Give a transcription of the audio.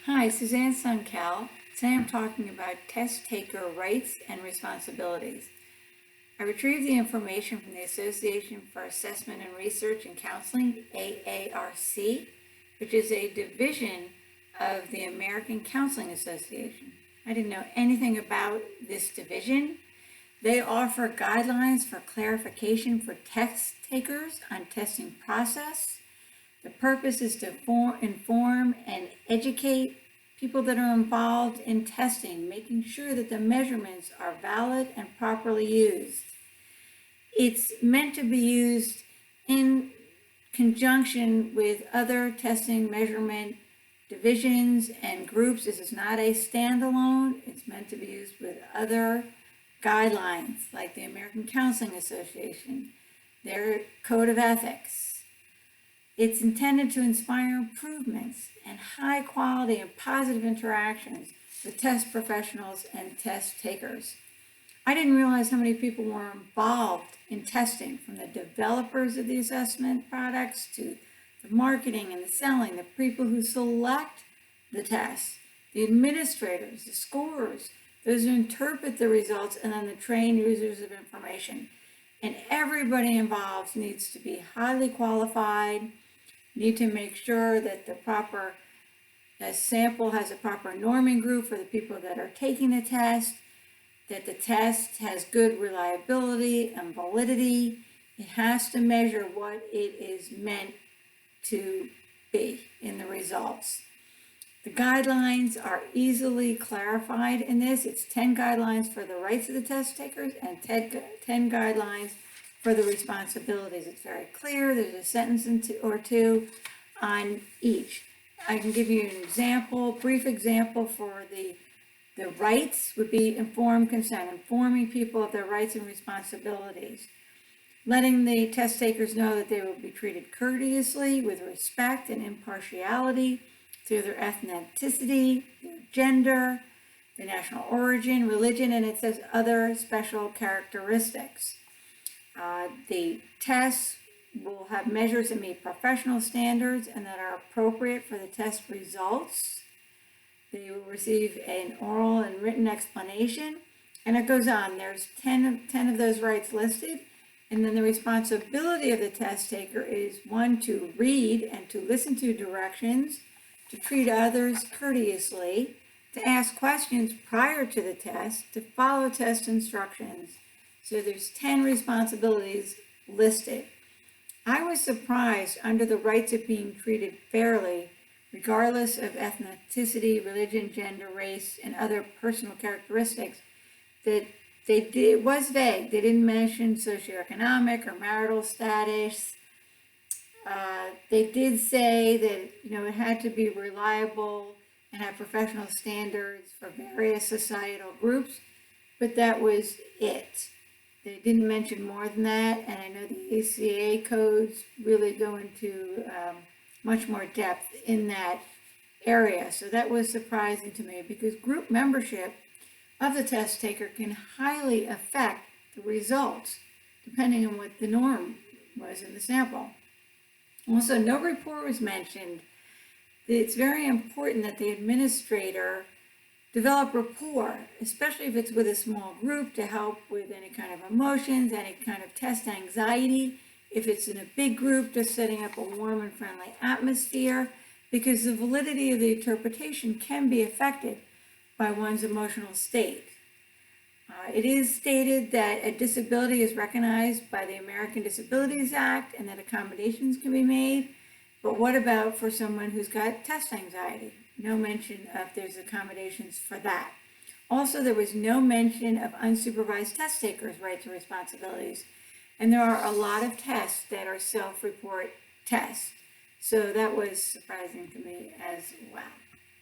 Hi, Suzanne Sunkel. Today I'm talking about test taker rights and responsibilities. I retrieved the information from the Association for Assessment and Research and Counseling, AARC, which is a division of the American Counseling Association. I didn't know anything about this division. They offer guidelines for clarification for test takers on testing process. The purpose is to inform and educate people that are involved in testing, making sure that the measurements are valid and properly used. It's meant to be used in conjunction with other testing measurement divisions and groups. This is not a standalone. It's meant to be used with other guidelines like the American Counseling Association, their Code of Ethics. It's intended to inspire improvements and high quality and positive interactions with test professionals and test takers. I didn't realize how many people were involved in testing, from the developers of the assessment products to the marketing and the selling, the people who select the tests, the administrators, the scorers, those who interpret the results, and then the trained users of information. And everybody involved needs to be highly qualified, need to make sure that the sample has a proper norming group for the people that are taking the test, that the test has good reliability and validity. It has to measure what it is meant to be in the results. The guidelines are easily clarified in this. It's 10 guidelines for the rights of the test takers and 10 guidelines for the responsibilities. It's very clear. There's a sentence or two on each. I can give you an example, brief example for the rights would be informed consent, informing people of their rights and responsibilities, letting the test takers know that they will be treated courteously with respect and impartiality through their ethnicity, their gender, their national origin, religion, and it says other special characteristics. The tests will have measures that meet professional standards and that are appropriate for the test results. They will receive an oral and written explanation, and it goes on. There's 10 of those rights listed, and then the responsibility of the test taker is 1, to read and to listen to directions, to treat others courteously, to ask questions prior to the test, to follow test instructions. So there's 10 responsibilities listed. I was surprised under the rights of being treated fairly, regardless of ethnicity, religion, gender, race, and other personal characteristics, that it was vague. They didn't mention socioeconomic or marital status. They did say that it had to be reliable and have professional standards for various societal groups, but that was it. They didn't mention more than that, and I know the ACA codes really go into much more depth in that area. So that was surprising to me, because group membership of the test taker can highly affect the results, depending on what the norm was in the sample. Also, no report was mentioned. It's very important that the administrator develop rapport, especially if it's with a small group, to help with any kind of emotions, any kind of test anxiety. If it's in a big group, just setting up a warm and friendly atmosphere, because the validity of the interpretation can be affected by one's emotional state. It is stated that a disability is recognized by the American Disabilities Act and that accommodations can be made. But what about for someone who's got test anxiety? No mention of there's accommodations for that. Also, there was no mention of unsupervised test takers' rights and responsibilities. And there are a lot of tests that are self-report tests. So that was surprising to me as well.